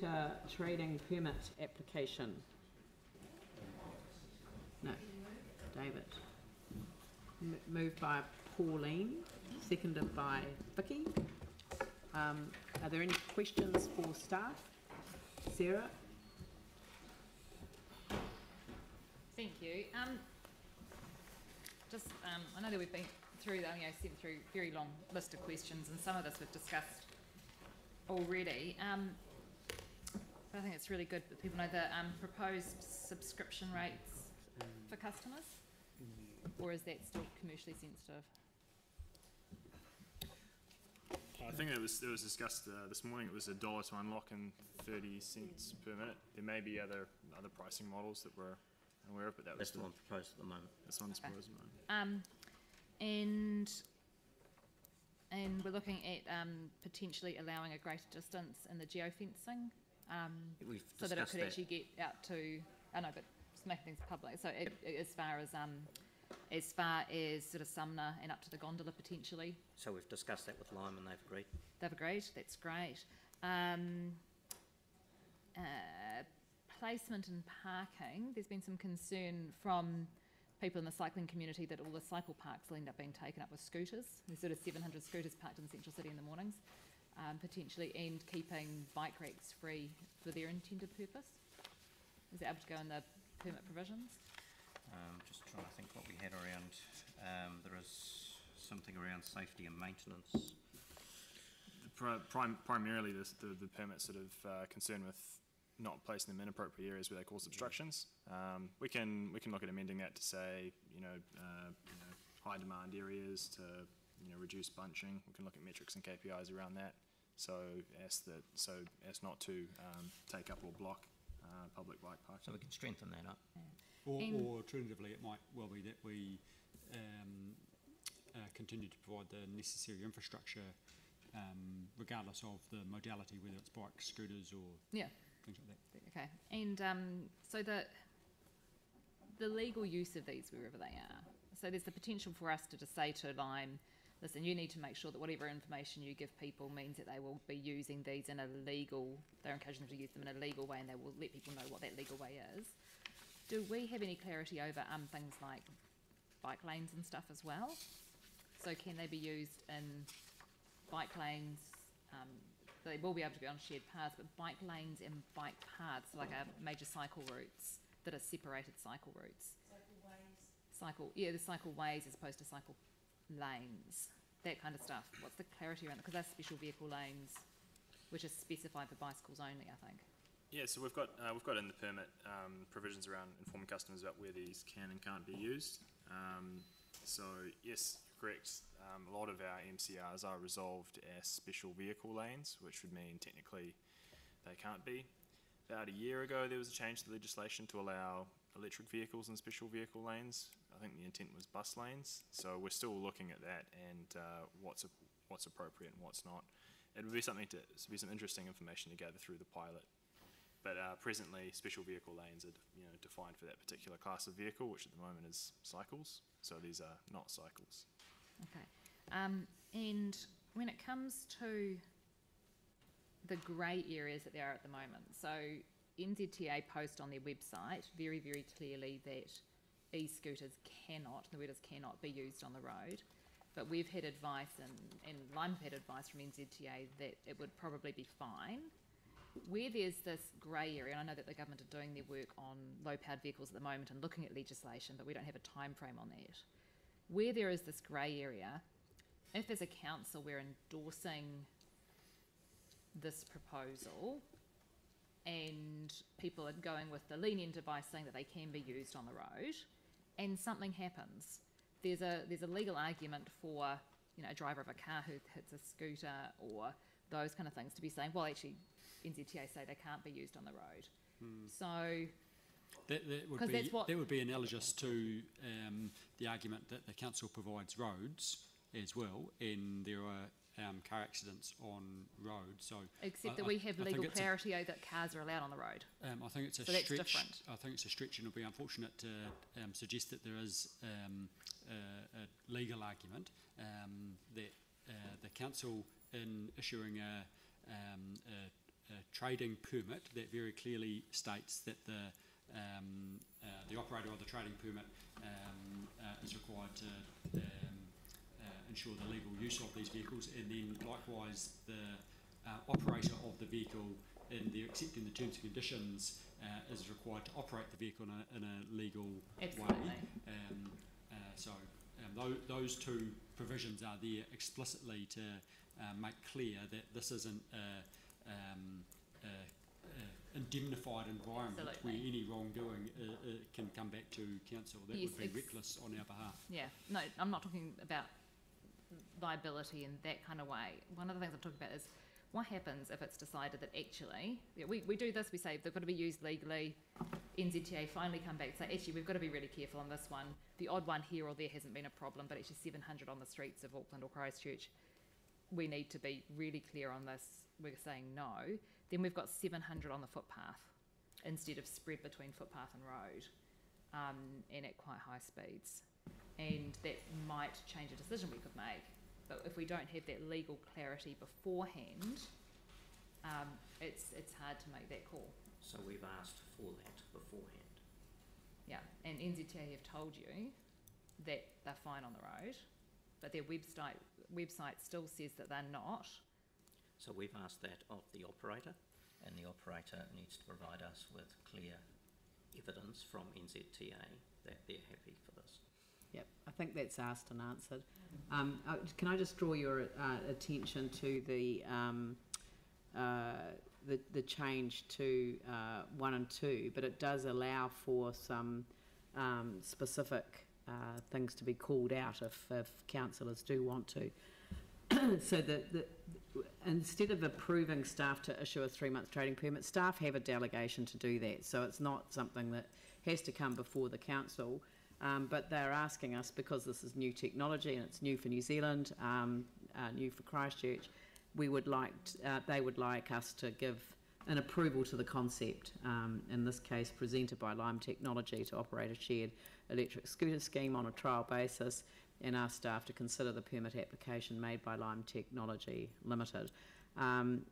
scooter trading permit application? No. David. Moved by Pauline, seconded by Vicky. Are there any questions for staff? Sarah? Thank you. I know that we've been through, sent through a very long list of questions, and some of this we've discussed already. But I think it's really good that people know the proposed subscription rates for customers, or is that still commercially sensitive? I think it was discussed this morning. It was $1 to unlock and 30 cents per minute. There may be other pricing models that we're aware of, but that's the one proposed at the moment. This one's proposed at the moment. And we're looking at potentially allowing a greater distance in the geofencing, so that it could actually get out to, but just making things public. So as far as sort of Sumner and up to the gondola potentially. So we've discussed that with Lime and they've agreed. They've agreed. That's great. Placement and parking. There's been some concern from people in the cycling community that all the cycle parks will end up being taken up with scooters. There's sort of 700 scooters parked in Central City in the mornings, potentially, and keeping bike racks free for their intended purpose. Is that able to go in the permit provisions? Just trying to think what we had around. There is something around safety and maintenance. Primarily, the permit's sort of concerned with not placing them in appropriate areas where they cause obstructions. We can look at amending that to say, high demand areas to reduce bunching. We can look at metrics and KPIs around that, so as not to take up or block public bike parking. So we can strengthen that up. Yeah. Or alternatively, it might well be that we continue to provide the necessary infrastructure, regardless of the modality, whether it's bikes, scooters, or things like that. Okay. And so the legal use of these wherever they are. So there's the potential for us to just say to Lime, listen, you need to make sure that whatever information you give people means that they will be using these in a legal, they're encouraging them to use them in a legal way, and they will let people know what that legal way is. Do we have any clarity over things like bike lanes and stuff as well? So can they be used in bike lanes? They will be able to be on shared paths, but bike lanes and bike paths, like major cycle routes that are separated cycle routes. Cycle ways. The cycle ways as opposed to cycle lanes, that kind of stuff. What's the clarity around it? Because that's special vehicle lanes, which is specified for bicycles only, I think. Yeah, so we've got in the permit provisions around informing customers about where these can and can't be used. So yes, correct. A lot of our MCRs are resolved as special vehicle lanes, which would mean technically they can't be. About a year ago, there was a change to the legislation to allow electric vehicles in special vehicle lanes. I think the intent was bus lanes. So we're still looking at that and what's appropriate and what's not. It would be some interesting information to gather through the pilot. But presently, special vehicle lanes are defined for that particular class of vehicle, which at the moment is cycles. So these are not cycles. Okay. And when it comes to the grey areas that there are at the moment, so NZTA post on their website very, very clearly that e-scooters cannot, the word is cannot, be used on the road. But we've had advice, and Lime had advice from NZTA that it would probably be fine. Where there's this grey area, and I know that the government are doing their work on low-powered vehicles at the moment and looking at legislation, but we don't have a time frame on that. Where there is this grey area, if as a council we're endorsing this proposal and people are going with the lenient advice saying that they can be used on the road, and something happens, there's a legal argument for a driver of a car who hits a scooter or those kind of things to be saying, well, actually, NZTA say they can't be used on the road. So that would be analogous to the argument that the council provides roads as well, and there are car accidents on roads. So except that we have legal clarity that cars are allowed on the road. I think it's a so stretch. That's different. I think it's a stretch, and it'll be unfortunate to suggest that there is a legal argument that the council, in issuing a trading permit that very clearly states that the operator of the trading permit is required to ensure the legal use of these vehicles, and then likewise the operator of the vehicle accepting the terms and conditions is required to operate the vehicle in a legal way. Those two provisions are there explicitly to make clear that this isn't indemnified environment where any wrongdoing can come back to council. That would be reckless on our behalf. Yeah, no, I'm not talking about liability in that kind of way. One of the things I'm talking about is what happens if it's decided that actually, we do this, we say they've got to be used legally, NZTA finally come back and say, actually, we've got to be really careful on this one. The odd one here or there hasn't been a problem, but actually 700 on the streets of Auckland or Christchurch, we need to be really clear on this. We're saying no. Then we've got 700 on the footpath instead of spread between footpath and road, and at quite high speeds. And that might change a decision we could make. But if we don't have that legal clarity beforehand, it's hard to make that call. So we've asked for that beforehand. Yeah, and NZTA have told you that they're fine on the road, but their website still says that they're not. So we've asked that of the operator, and the operator needs to provide us with clear evidence from NZTA that they're happy for this. Yep, I think that's asked and answered. Can I just draw your attention to the change to 1 and 2, but it does allow for some specific things to be called out if councillors do want to. So instead of approving staff to issue a 3-month trading permit, staff have a delegation to do that. So it's not something that has to come before the council. But they're asking us, because this is new technology and it's new for New Zealand, new for Christchurch, they would like us to give an approval to the concept, in this case presented by Lime Technology, to operate a shared electric scooter scheme on a trial basis, and ask staff to consider the permit application made by Lime Technology Limited.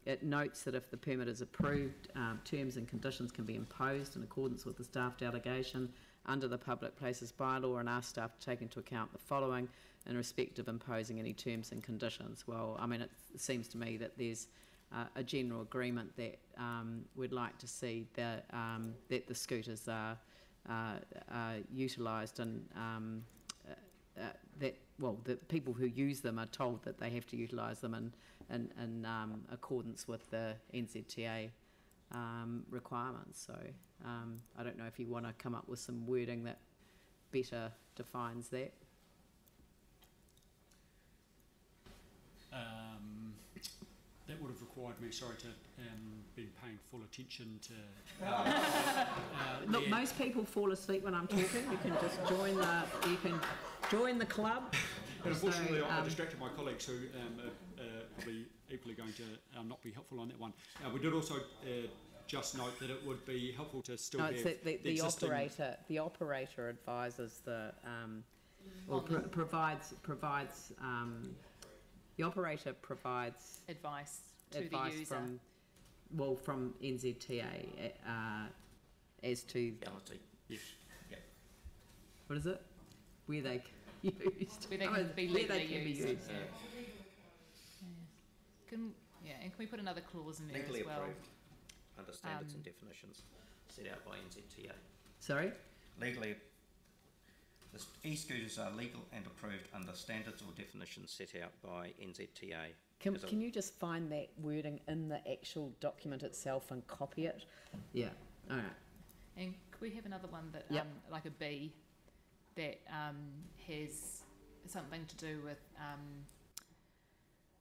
It notes that if the permit is approved, terms and conditions can be imposed in accordance with the staff delegation under the Public Places Bylaw, and ask staff to take into account the following in respect of imposing any terms and conditions. Well, I mean, it seems to me that there's a general agreement that we'd like to see that the scooters are utilised, and the people who use them are told that they have to utilise them in accordance with the NZTA requirements. So I don't know if you want to come up with some wording that better defines that. That would have required me, sorry, to been paying full attention to. Look, most people fall asleep when I'm talking. You can just join the club. But unfortunately, I distracted my colleagues who are probably equally going to not be helpful on that one. We did also just note that it would be helpful to still have the operator advises the provides the operator provides advice to the user from NZTA as to reality. Yes. Yeah. What is it? Where they used? Where they can be legally used. Yeah. And can we put another clause in there Legally as well? approved under standards and definitions set out by NZTA. Sorry? Legally, the e-scooters are legal and approved under standards or definitions set out by NZTA. Can you just find that wording in the actual document itself and copy it? Yeah. All right. And could we have another one that, like a B, that has something to do with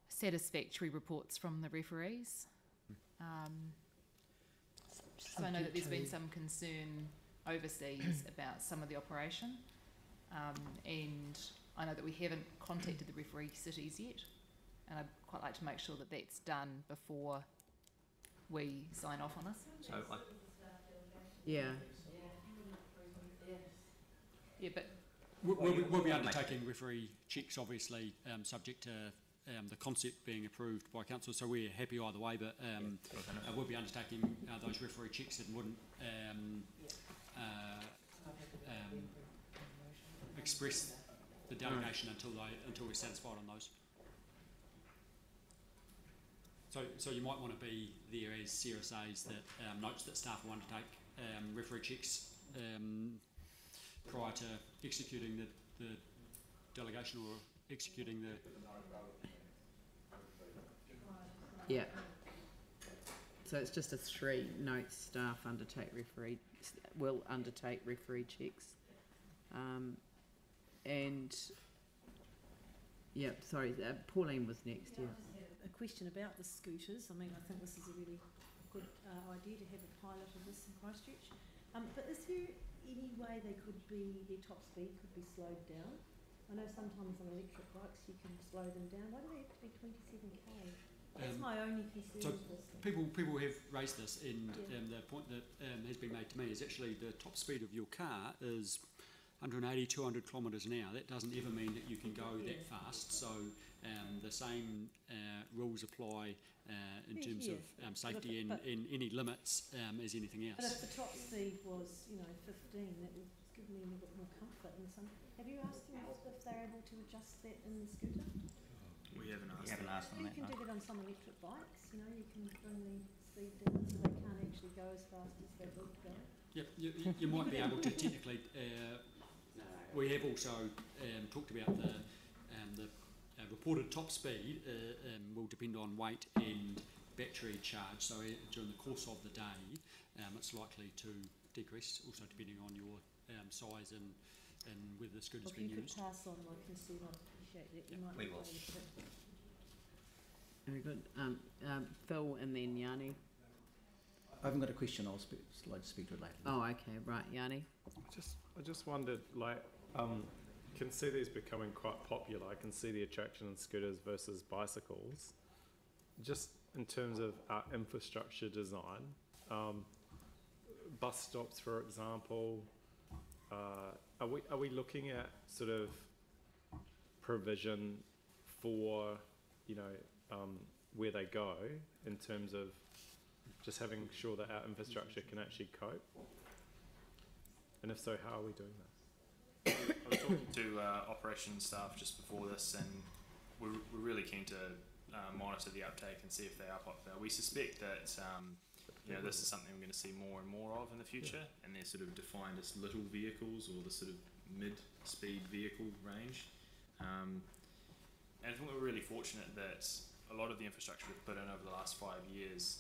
satisfactory reports from the referees? So I know that there's been some concern overseas about some of the operation, and I know that we haven't contacted the referee cities yet, and I'd quite like to make sure that that's done before we sign off on this. So Yeah, but we'll be undertaking referee checks, obviously, subject to the concept being approved by council, so we're happy either way, but we'll be undertaking those referee checks and wouldn't express the delegation until we're satisfied on those. So you might want to be there as Sarah says that notes that staff will undertake referee checks prior to executing the delegation or executing the... Yeah. So it's just a 3 notes, staff will undertake referee checks. And, yeah, sorry, Pauline was next, yeah. A question about the scooters. I mean, I think this is a really good idea to have a pilot of this in Christchurch. But is there any way their top speed could be slowed down? I know sometimes on electric bikes you can slow them down. Why do they have to be 27k? That's my only concern. So people have raised this, and the point that has been made to me is actually the top speed of your car is 180, 200 kilometres an hour. That doesn't ever mean that you can go that fast. So the same rules apply in terms of safety and any limits as anything else. But if the top speed was, 15, that would give me a little bit more comfort. Have you asked them if they're able to adjust that in the scooter? We haven't asked them. You can do that on some electric bikes. You can bring the speed down so they can't actually go as fast as they would go. Yep, you might be able to technically. We have also talked about the reported top speed will depend on weight and battery charge. So during the course of the day, it's likely to decrease. Also depending on your size and whether the scooter's been used. If you could pass on my concern, I'd appreciate that. You might we will. Very good. Phil and then Yanni. I haven't got a question. I'll like to speak to it later. Oh, okay, right, Yanni. I just wondered, can see these becoming quite popular. I can see the attraction in scooters versus bicycles. Just in terms of our infrastructure design, bus stops, for example, are we looking at sort of provision for, where they go in terms of just having sure that our infrastructure can actually cope? And if so, how are we doing that? I was talking to operations staff just before this, and we're really keen to monitor the uptake and see if they are popular. We suspect that this is something we're going to see more and more of in the future, and they're sort of defined as little vehicles or the sort of mid-speed vehicle range. And I think we're really fortunate that a lot of the infrastructure we've put in over the last 5 years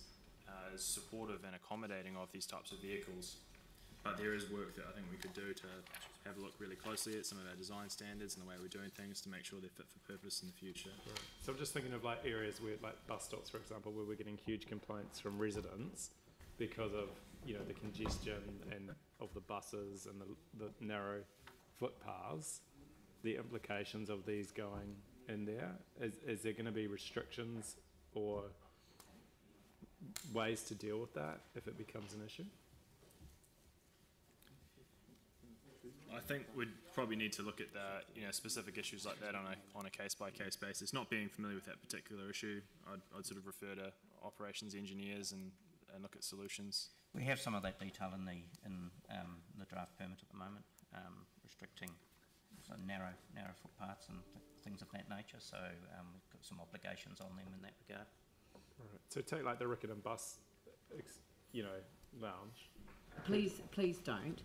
is supportive and accommodating of these types of vehicles. But there is work that I think we could do to have a look really closely at some of our design standards and the way we're doing things to make sure they're fit for purpose in the future. Right. So I'm just thinking of areas where, bus stops, for example, where we're getting huge complaints from residents because of the congestion and of the buses and the narrow footpaths. The implications of these going in there, is there going to be restrictions or ways to deal with that if it becomes an issue? I think we'd probably need to look at the specific issues like that on a case by case basis. Not being familiar with that particular issue, I'd sort of refer to operations engineers and look at solutions. We have some of that detail in the draft permit at the moment, restricting narrow footpaths and things of that nature. So we've got some obligations on them in that regard. Right. So take the Riccarton bus, lounge. Please don't.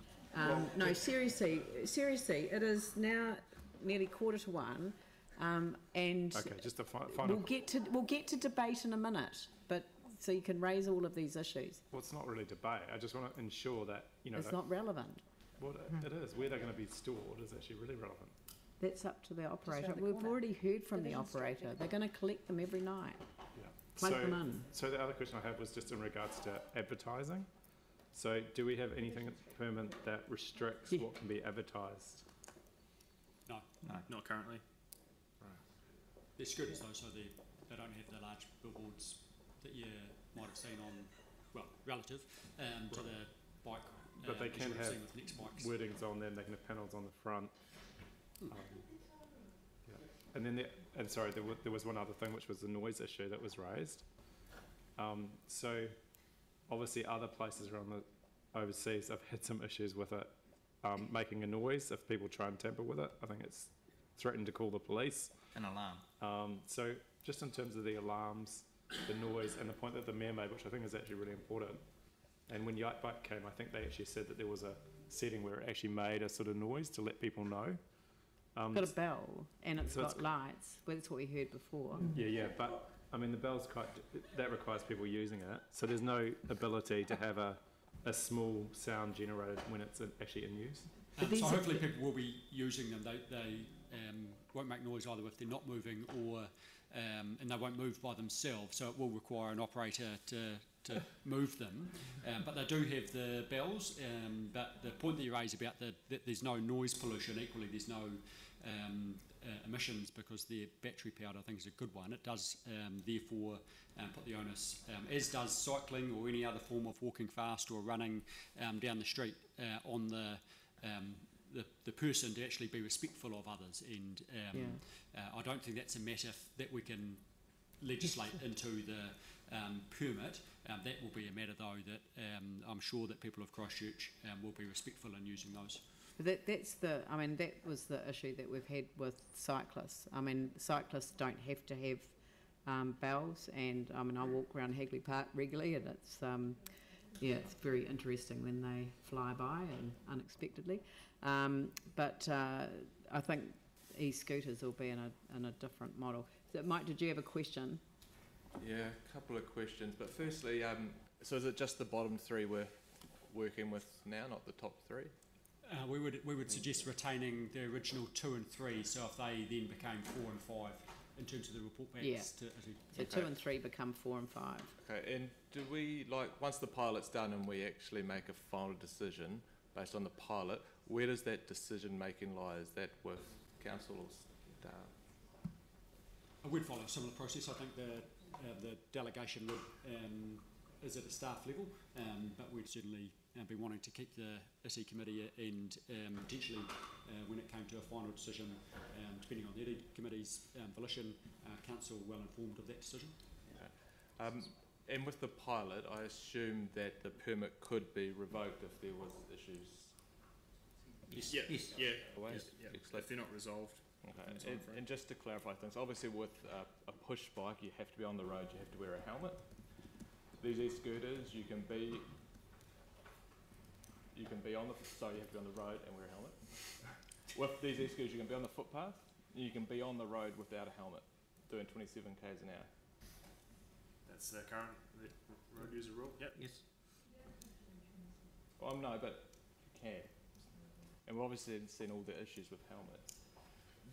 No, seriously, it is now nearly 1:45, and okay, just a final. We'll get to debate in a minute, but so you can raise all of these issues. Well, it's not really debate. I just want to ensure that it's not relevant. Well, it is. Where they're going to be stored is actually really relevant. That's up to the operator. We've already heard from the operator. They're going to collect them every night. Yeah. Plug them in. So the other question I have was just in regards to advertising. So do we have anything in the permit that restricts what can be advertised? No. Not currently. Right. They're scooters though, so they don't have the large billboards that you might have seen on, relative to the bike. But they can have with Next bikes. wordings on them, they can have panels on the front. and then there was one other thing, which was the noise issue that was raised. So obviously other places around the overseas have had some issues with it making a noise if people try and tamper with it. I think it's threatened to call the police. An alarm. So just in terms of the alarms, the noise, and the point that the mayor made, which I think is actually really important. And when Yikebike came, I think they actually said that there was a setting where it actually made a sort of noise to let people know. It's got a bell and it's so got lights. Well, that's what we heard before. Yeah, but I mean the bell's that requires people using it. So there's no ability to have a small sound generated when it's actually in use. So hopefully people will be using them. They won't make noise either if they're not moving, or and they won't move by themselves. So it will require an operator to move them. But they do have the bells. But the point that you raise about that there's no noise pollution, equally there's no emissions because they're battery powered, I think is a good one. It does therefore put the onus, as does cycling or any other form of walking fast or running down the street, on the person to actually be respectful of others. And I don't think that's a matter that we can legislate into the permit. That will be a matter though that I'm sure that people of Christchurch will be respectful in using those. That was the issue that we've had with cyclists. I mean, cyclists don't have to have bells, and I mean, I walk around Hagley Park regularly, and it's it's very interesting when they fly by and unexpectedly. But I think e-scooters will be in a different model. So, Mike, did you have a question? Yeah, a couple of questions. But firstly, so is it just the bottom three we're working with now, not the top three? We would suggest retaining the original 2 and 3. So if they then became 4 and 5 in terms of the report backs. Yeah. So Okay. 2 and 3 become 4 and 5. Okay, and do we, once the pilot's done and we actually make a final decision based on the pilot, where does that decision making lie? Is that with council or staff? I would follow a similar process. I think the delegation is at a staff level, but we'd certainly be wanting to keep the ISI committee and potentially when it came to a final decision, depending on the ISI committee's volition, council well informed of that decision. Okay. And with the pilot, I assume that the permit could be revoked if there was issues. Yes. Otherwise? If they're not resolved. Okay. And just to clarify things, obviously with a push bike, you have to be on the road, you have to wear a helmet. These e-scooters, you can be on the, so you have to be on the road and wear a helmet. With these e-scooters, you can be on the footpath, and you can be on the road without a helmet, doing 27 k's an hour. That's the current road user rule. Yep. Yes. Well, no, but you can. And we've obviously seen all the issues with helmets.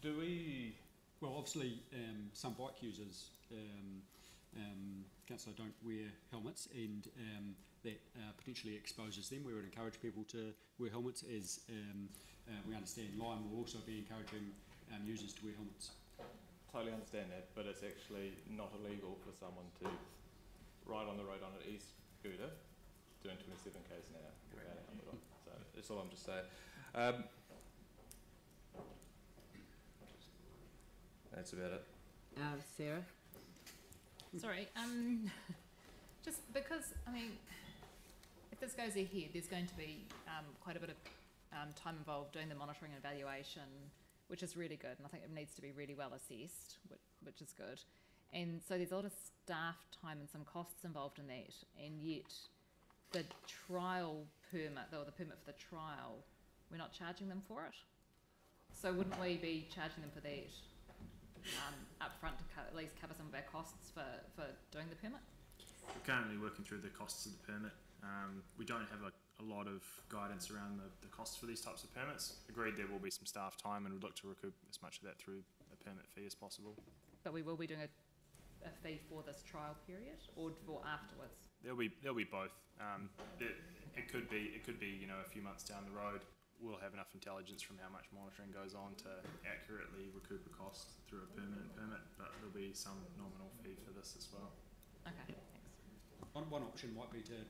Do we... Well, obviously, some bike users, councillor, don't wear helmets, and that potentially exposes them. We would encourage people to wear helmets, as we understand Lime will also be encouraging users to wear helmets. Totally understand that, but it's actually not illegal for someone to ride on the road on an e-scooter doing 27 k's an hour without a helmet on. So that's all I'm just saying. That's about it. Sarah? Sorry, just because, I mean, if this goes ahead, there's going to be quite a bit of time involved doing the monitoring and evaluation, which is really good, and I think it needs to be really well assessed, which is good. And so there's a lot of staff time and some costs involved in that, and yet the trial permit, or the permit for the trial, we're not charging them for it. So wouldn't we be charging them for that up front to at least cover some of our costs for doing the permit? We're currently working through the costs of the permit. We don't have a lot of guidance around the costs for these types of permits. Agreed, there will be some staff time, and we'd look to recoup as much of that through a permit fee as possible. But we will be doing a fee for this trial period, or for afterwards? There'll be both. It could be a few months down the road. We'll have enough intelligence from how much monitoring goes on to accurately recoup a cost through a permanent permit, but there'll be some nominal fee for this as well. Okay, thanks. One option might be to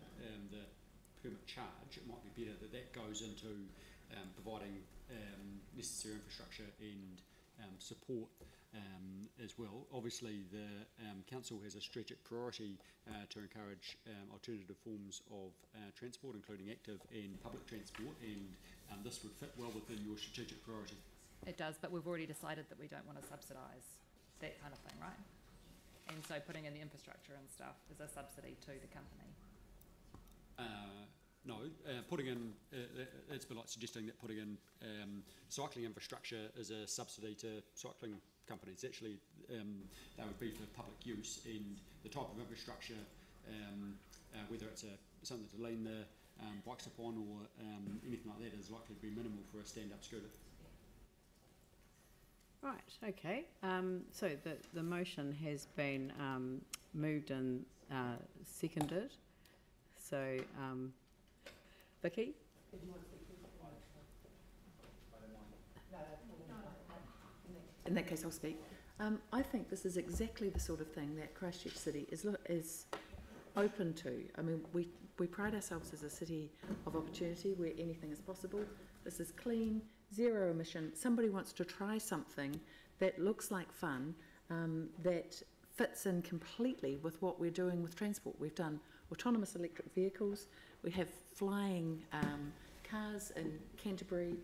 the permit charge. It might be better that goes into providing necessary infrastructure and support as well. Obviously, the council has a strategic priority to encourage alternative forms of transport, including active and public transport, and this would fit well within your strategic priority. It does, but we've already decided that we don't want to subsidise that kind of thing, right? And so putting in the infrastructure and stuff is a subsidy to the company. No, putting in, it's been like suggesting that putting in cycling infrastructure is a subsidy to cycling companies. Actually, they would be for public use, and the type of infrastructure, whether it's something to lean the bikes upon or anything like that, is likely to be minimal for a stand-up scooter. Right, okay. So the motion has been moved and seconded. So, Vicky? In that case, I'll speak. I think this is exactly the sort of thing that Christchurch City is open to. I mean, we pride ourselves as a city of opportunity where anything is possible. This is clean, zero emission. Somebody wants to try something that looks like fun, that fits in completely with what we're doing with transport. We've done autonomous electric vehicles. We have flying cars in Canterbury.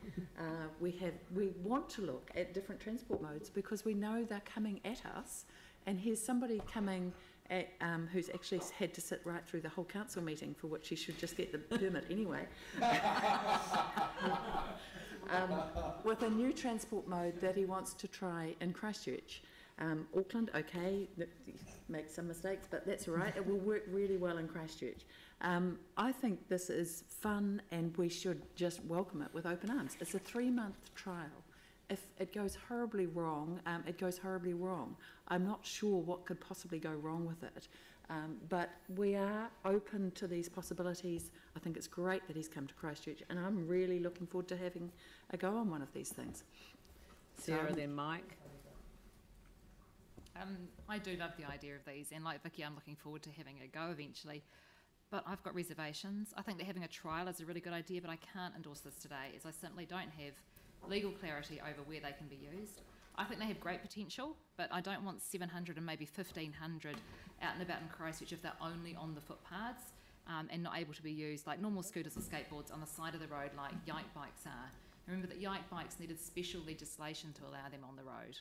We want to look at different transport modes because we know they're coming at us. And here's somebody coming at, who's actually had to sit right through the whole council meeting, for which he should just get the permit anyway. With a new transport mode that he wants to try in Christchurch. Auckland, okay, make some mistakes, but that's all right. It will work really well in Christchurch. I think this is fun and we should just welcome it with open arms. It's a 3-month trial. If it goes horribly wrong, it goes horribly wrong. I'm not sure what could possibly go wrong with it. But we are open to these possibilities. I think it's great that he's come to Christchurch, and I'm really looking forward to having a go on one of these things. Sarah, then Mike. I do love the idea of these, and like Vicky, I'm looking forward to having a go eventually. But I've got reservations. I think that having a trial is a really good idea, but I can't endorse this today, as I simply don't have legal clarity over where they can be used. I think they have great potential, but I don't want 700 and maybe 1,500 out and about in Christchurch if they're only on the footpaths and not able to be used like normal scooters or skateboards on the side of the road like yike bikes are. Remember that yike bikes needed special legislation to allow them on the road.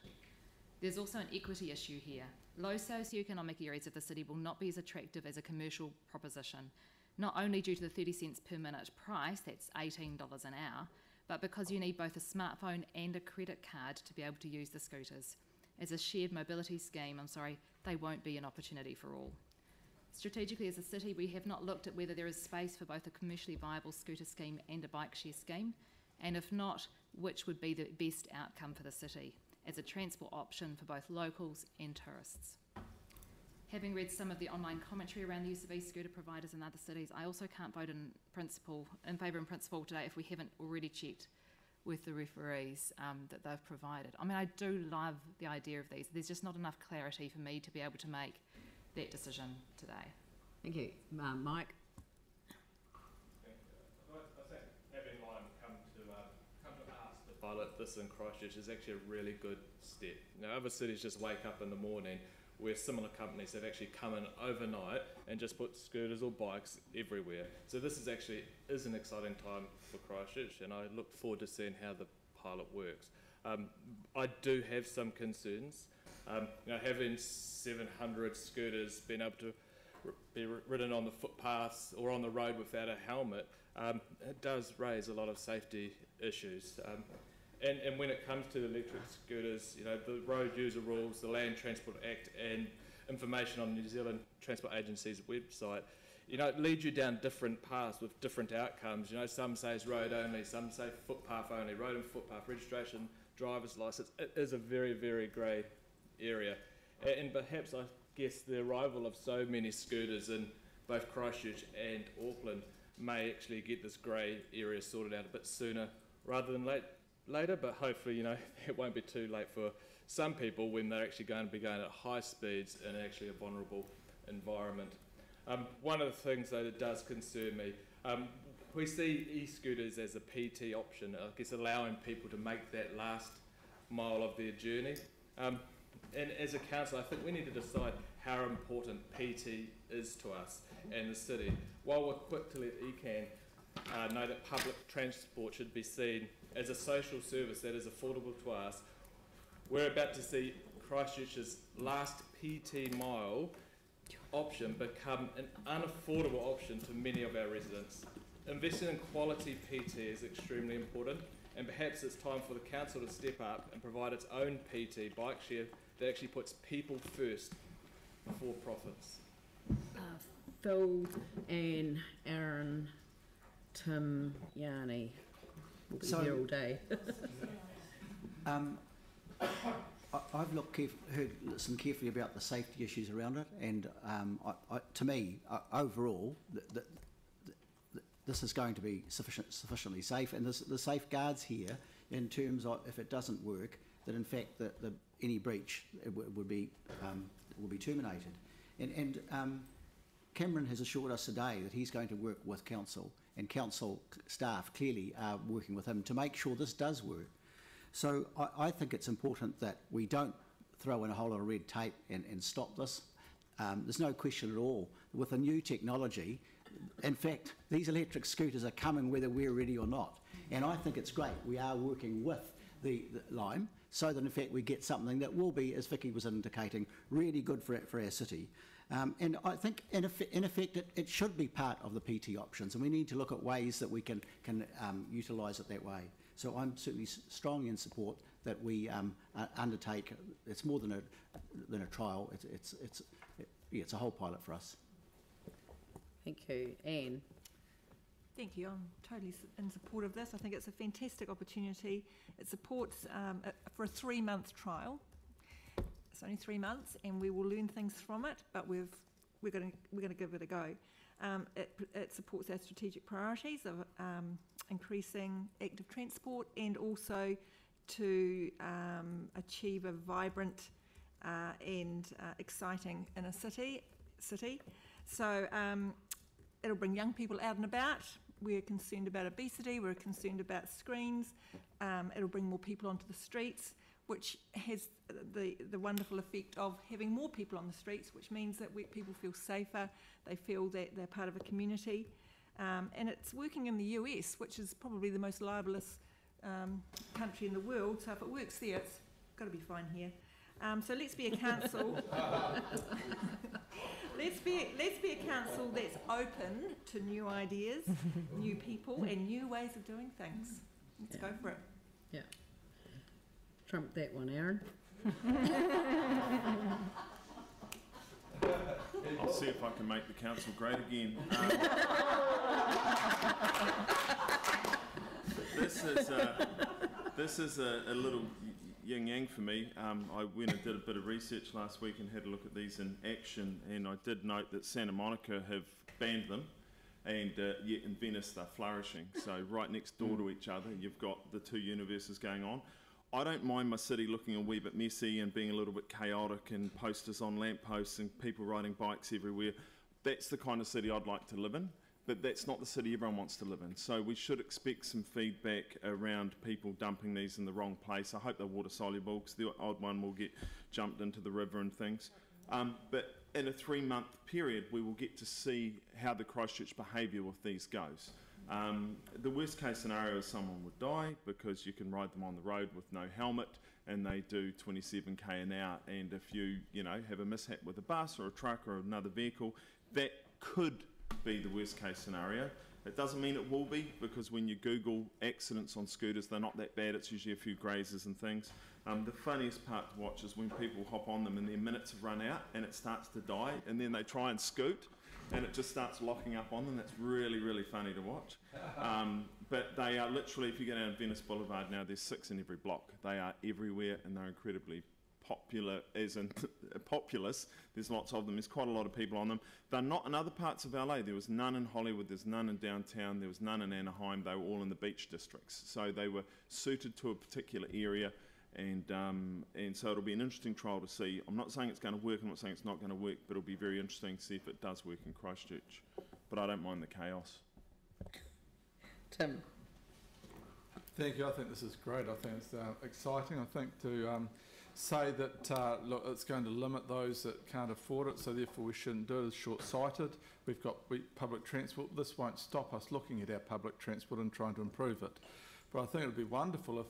There's also an equity issue here. Low socioeconomic areas of the city will not be as attractive as a commercial proposition, not only due to the 30 cents per minute price, that's $18 an hour, but because you need both a smartphone and a credit card to be able to use the scooters. As a shared mobility scheme, they won't be an opportunity for all. Strategically, as a city, we have not looked at whether there is space for both a commercially viable scooter scheme and a bike share scheme, and if not, which would be the best outcome for the city as a transport option for both locals and tourists. Having read some of the online commentary around the use of e-scooter providers in other cities, I also can't vote in favour in principle today if we haven't already checked with the referees that they've provided. I mean, I do love the idea of these. There's just not enough clarity for me to be able to make that decision today. Thank you. Mike? I think having Lime come to us to pilot this in Christchurch is actually a really good step. Now, other cities just wake up in the morning where similar companies have actually come in overnight and just put scooters or bikes everywhere. So this is an exciting time for Christchurch, and I look forward to seeing how the pilot works. I do have some concerns. Having 700 scooters being able to be ridden on the footpaths or on the road without a helmet, it does raise a lot of safety issues. And when it comes to the electric scooters, the road user rules, the Land Transport Act, and information on the New Zealand Transport Agency's website, it leads you down different paths with different outcomes. Some say it's road only, some say footpath only, road and footpath, registration, driver's licence. It is a very, very grey area. And perhaps, I guess, the arrival of so many scooters in both Christchurch and Auckland may actually get this grey area sorted out a bit sooner rather than later, but hopefully, it won't be too late for some people when they're actually going to be going at high speeds in actually a vulnerable environment. One of the things that does concern me, we see e-scooters as a PT option, I guess allowing people to make that last mile of their journey. And as a council, I think we need to decide how important PT is to us and the city. While we're quick to let ECAN know that public transport should be seen as a social service that is affordable to us, we're about to see Christchurch's last PT mile option become an unaffordable option to many of our residents. Investing in quality PT is extremely important, and perhaps it's time for the council to step up and provide its own PT bike share that actually puts people first before profits. Phil and Aaron, Tim, Yanni, we'll be here all day. I've listened carefully about the safety issues around it, and to me, overall, this is going to be sufficiently safe, and the safeguards here, in terms of if it doesn't work, that in fact any breach will be terminated. And Cameron has assured us today that he's going to work with council, and council staff clearly are working with him to make sure this does work. So I think it's important that we don't throw in a whole lot of red tape and stop this. There's no question at all. With the new technology, in fact, these electric scooters are coming whether we're ready or not. And I think it's great. We are working with the Lime so that in fact we get something that will be, as Vicky was indicating, really good for our city. And I think in effect it should be part of the PT options, and we need to look at ways that we can utilise it that way. So I'm certainly strongly in support that we undertake. It's more than a trial. It's a whole pilot for us. Thank you. Anne? Thank you. I'm totally in support of this. I think it's a fantastic opportunity. It supports for a 3-month trial. It's only 3 months, and we will learn things from it. But we're going to give it a go. It supports our strategic priorities of increasing active transport, and also to achieve a vibrant and exciting inner city. So it'll bring young people out and about. We're concerned about obesity, we're concerned about screens. It'll bring more people onto the streets, which has the wonderful effect of having more people on the streets, which means that people feel safer, they feel that they're part of a community. And it's working in the US, which is probably the most libelous country in the world, so if it works there, it's got to be fine here. So let's be a council. let's be a council that's open to new ideas, new people, and new ways of doing things. Let's go for it. Yeah. Trump that one, Aaron. I'll see if I can make the council great again. This is a little yin-yang for me. I went and did a bit of research last week and had a look at these in action, and I did note that Santa Monica have banned them, and yet in Venice they're flourishing. So right next door to each other, you've got the two universes going on. I don't mind my city looking a wee bit messy and being a little bit chaotic, and posters on lampposts and people riding bikes everywhere. That's the kind of city I'd like to live in, but that's not the city everyone wants to live in. So we should expect some feedback around people dumping these in the wrong place. I hope they're water soluble, because the odd one will get jumped into the river and things. But in a 3-month period, we will get to see how the Christchurch behaviour with these goes. The worst case scenario is someone would die because you can ride them on the road with no helmet and they do 27k an hour, and if you have a mishap with a bus or a truck or another vehicle, that could be the worst case scenario. It doesn't mean it will be, because when you Google accidents on scooters, they're not that bad. It's usually a few grazes and things. The funniest part to watch is when people hop on them and their minutes have run out and it starts to die, and then they try and scoot and it just starts locking up on them. That's really, really funny to watch. But they are literally, if you go down Venice Boulevard now, there's 6 in every block. They are everywhere, and they're incredibly popular, as in populous. There's lots of them. There's quite a lot of people on them. They're not in other parts of LA. There was none in Hollywood. There's none in downtown. There was none in Anaheim. They were all in the beach districts. So they were suited to a particular area. And so it'll be an interesting trial to see. I'm not saying it's going to work, I'm not saying it's not going to work, but it'll be very interesting to see if it does work in Christchurch. But I don't mind the chaos. Tim. Thank you. I think this is great. I think it's exciting. I think to say that, look, it's going to limit those that can't afford it, so therefore we shouldn't do it, is short-sighted. We've got public transport. This won't stop us looking at our public transport and trying to improve it. But I think it would be wonderful if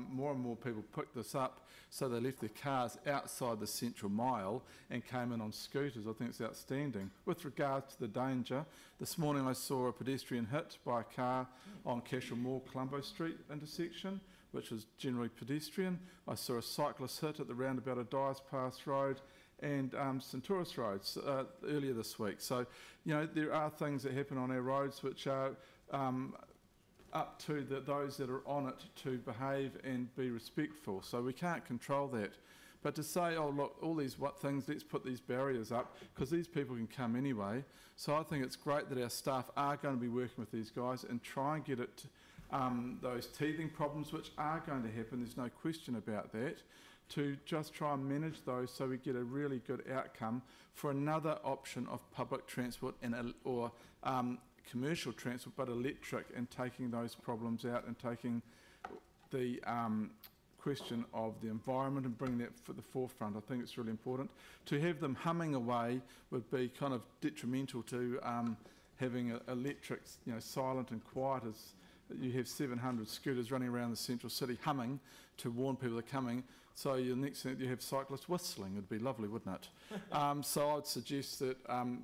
more and more people picked this up so they left their cars outside the central mile and came in on scooters. I think it's outstanding. With regards to the danger, this morning I saw a pedestrian hit by a car on Cashel Moor Colombo Street intersection, which was generally pedestrian. I saw a cyclist hit at the roundabout of Dyers Pass Road and Centauros Roads earlier this week. So, you know, there are things that happen on our roads which are up to those that are on it to behave and be respectful. So we can't control that. But to say, oh look, all these things, let's put these barriers up, because these people can come anyway. So I think it's great that our staff are going to be working with these guys and try and get it, those teething problems which are going to happen, there's no question about that, to just try and manage those so we get a really good outcome for another option of public transport and or commercial transport, but electric, and taking those problems out and taking the question of the environment and bringing that for the forefront. I think it's really important. To have them humming away would be kind of detrimental to having electric, you know, silent and quiet. As you have 700 scooters running around the central city humming to warn people they're coming. So the next thing you have cyclists whistling. It'd be lovely, wouldn't it? So I'd suggest that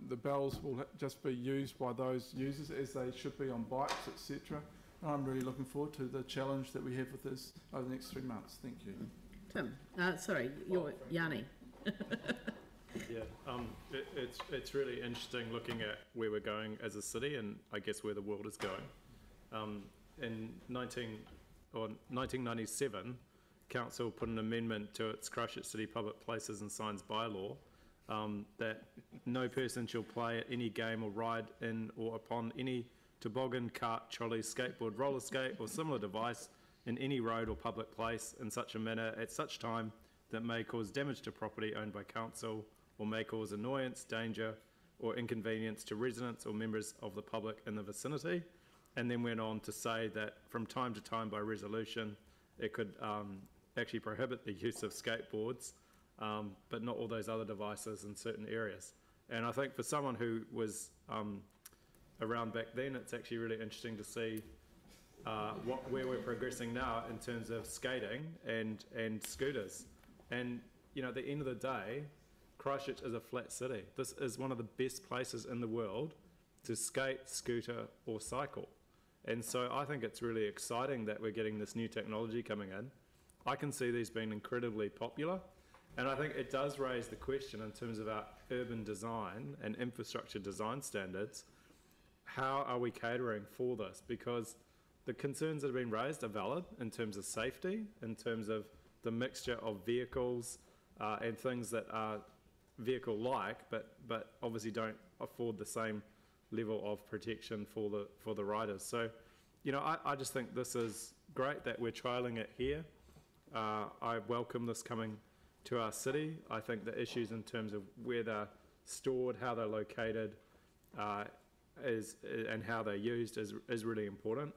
the bells will just be used by those users as they should be on bikes, etc. I'm really looking forward to the challenge that we have with this over the next 3 months. Thank you. Tim, sorry, you're Yanni. Yeah, it's really interesting looking at where we're going as a city, and I guess where the world is going. In 1997, Council put an amendment to its Christchurch City Public Places and Signs bylaw that no person shall play at any game or ride in or upon any toboggan, cart, trolley, skateboard, roller skate or similar device in any road or public place in such a manner at such time that may cause damage to property owned by council or may cause annoyance, danger or inconvenience to residents or members of the public in the vicinity. And then went on to say that from time to time by resolution it could actually prohibit the use of skateboards, but not all those other devices in certain areas. And I think for someone who was around back then, it's actually really interesting to see where we're progressing now in terms of skating and scooters. And you know, at the end of the day, Christchurch is a flat city. This is one of the best places in the world to skate, scooter or cycle. And so I think it's really exciting that we're getting this new technology coming in. I can see these being incredibly popular, and I think it does raise the question in terms of our urban design and infrastructure design standards. How are we catering for this? Because the concerns that have been raised are valid in terms of safety, in terms of the mixture of vehicles and things that are vehicle-like, but obviously don't afford the same level of protection for the riders. So, you know, I just think this is great that we're trialling it here. I welcome this coming to our city. I think the issues in terms of where they're stored, how they're located, and how they're used is really important.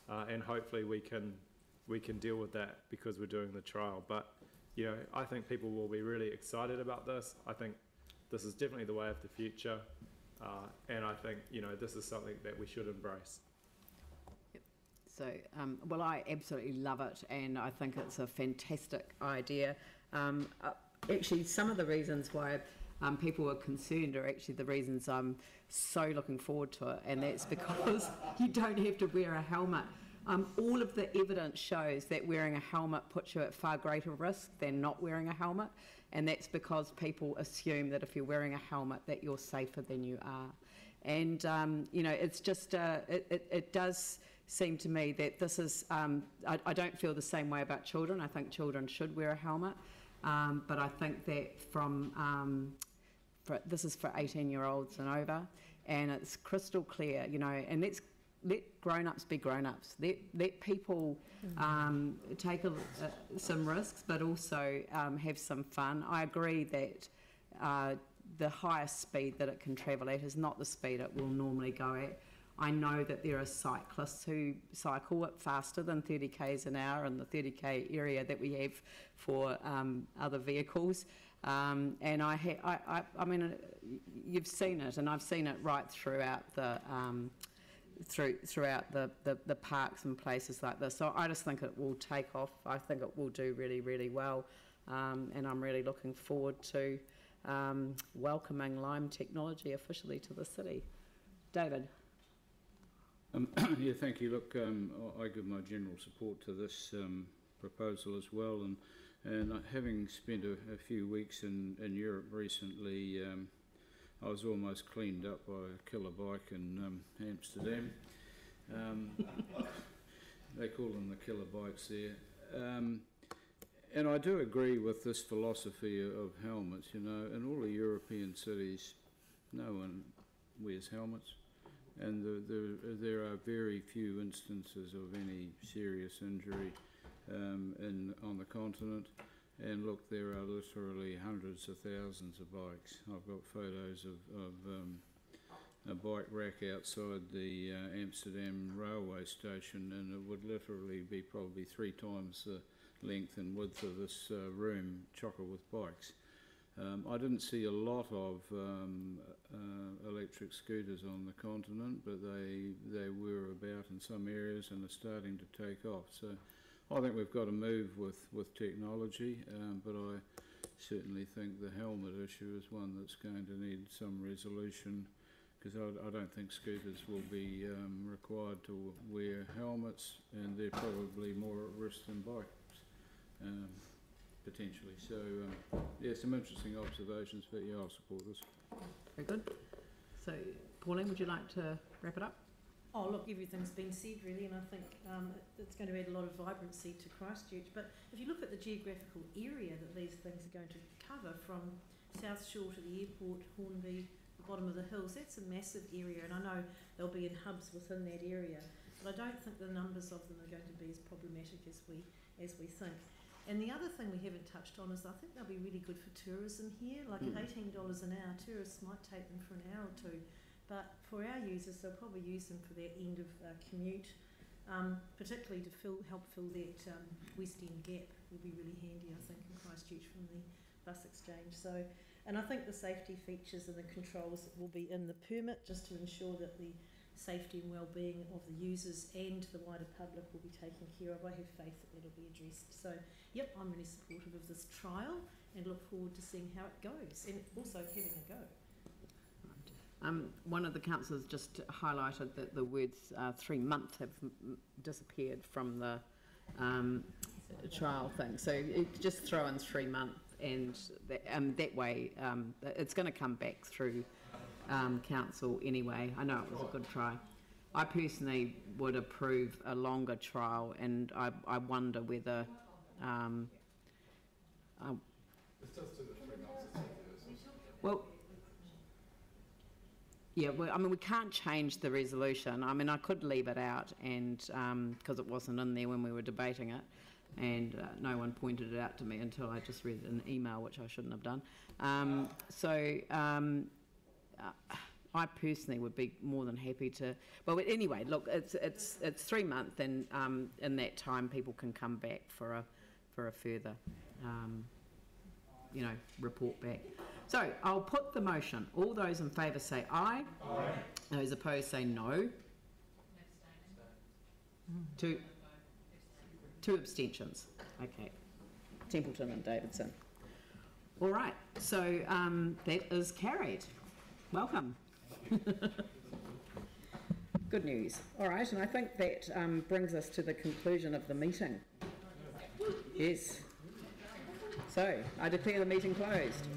And hopefully we can deal with that because we're doing the trial. But you know, I think people will be really excited about this. I think this is definitely the way of the future. And I think, you know, this is something that we should embrace. Yep. So, well, I absolutely love it, and I think it's a fantastic idea. Actually, some of the reasons why people are concerned are actually the reasons I'm so looking forward to it, and that's because you don't have to wear a helmet. All of the evidence shows that wearing a helmet puts you at far greater risk than not wearing a helmet. And that's because people assume that if you're wearing a helmet that you're safer than you are. And, you know, it's just, it does seem to me that this is, I don't feel the same way about children. I think children should wear a helmet. But I think that this is for 18-year-olds and over, and it's crystal clear, you know, and let grown-ups be grown-ups. Let people take some risks, but also have some fun. I agree that the highest speed that it can travel at is not the speed it will normally go at. I know that there are cyclists who cycle at faster than 30 k's an hour in the 30k area that we have for other vehicles. And I mean, you've seen it, and I've seen it right throughout the throughout the parks and places like this. So I just think it will take off. I think it will do really, really well, and I'm really looking forward to welcoming Lime technology officially to the city. David. Yeah, thank you. Look, I give my general support to this proposal as well, and having spent a few weeks in Europe recently, I was almost cleaned up by a killer bike in Amsterdam. They call them the killer bikes there. And I do agree with this philosophy of helmets. You know, in all the European cities, no one wears helmets. And there are very few instances of any serious injury on the continent. And look, there are literally hundreds of thousands of bikes. I've got photos of a bike rack outside the Amsterdam railway station, and it would literally be probably 3 times the length and width of this room, chocker with bikes. I didn't see a lot of electric scooters on the continent, but they were about in some areas and are starting to take off. So I think we've got to move with technology, but I certainly think the helmet issue is one that's going to need some resolution, because I don't think scooters will be required to wear helmets, and they're probably more at risk than bikes. Potentially. So, yeah, some interesting observations, but yeah, I'll support this. Very good. So, Pauline, would you like to wrap it up? Oh, look, everything's been said really, and I think it's going to add a lot of vibrancy to Christchurch. But if you look at the geographical area that these things are going to cover, from South Shore to the airport, Hornby, the bottom of the hills, that's a massive area, and I know they'll be in hubs within that area. But I don't think the numbers of them are going to be as problematic as we think. And the other thing we haven't touched on is I think they'll be really good for tourism here. Like at $18 an hour, tourists might take them for an hour or two. But for our users, they'll probably use them for their end of commute, particularly to help fill that West End gap. Will be really handy, I think, in Christchurch from the bus exchange. So, and I think the safety features and the controls will be in the permit, just to ensure that the safety and well-being of the users and the wider public will be taken care of. I have faith that that'll be addressed. So, yep, I'm really supportive of this trial and look forward to seeing how it goes, and also having a go. One of the councillors just highlighted that the words 3 months have disappeared from the trial thing. So you just throw in 3 months, and that way it's going to come back through council anyway. I know it was a good try. I personally would approve a longer trial, and I wonder whether well, yeah, well, I mean, we can't change the resolution. I mean, I could leave it out, and because it wasn't in there when we were debating it, and no one pointed it out to me until I just read an email, which I shouldn't have done. I personally would be more than happy to. Well, anyway, look, it's 3 months, and in that time, people can come back for a further, report back. So I'll put the motion. All those in favour say aye. Aye. Those opposed say no. Two abstentions. Okay. Templeton and Davidson. All right. So that is carried. Welcome. Good news. All right, and I think that brings us to the conclusion of the meeting. Yes. So I declare the meeting closed.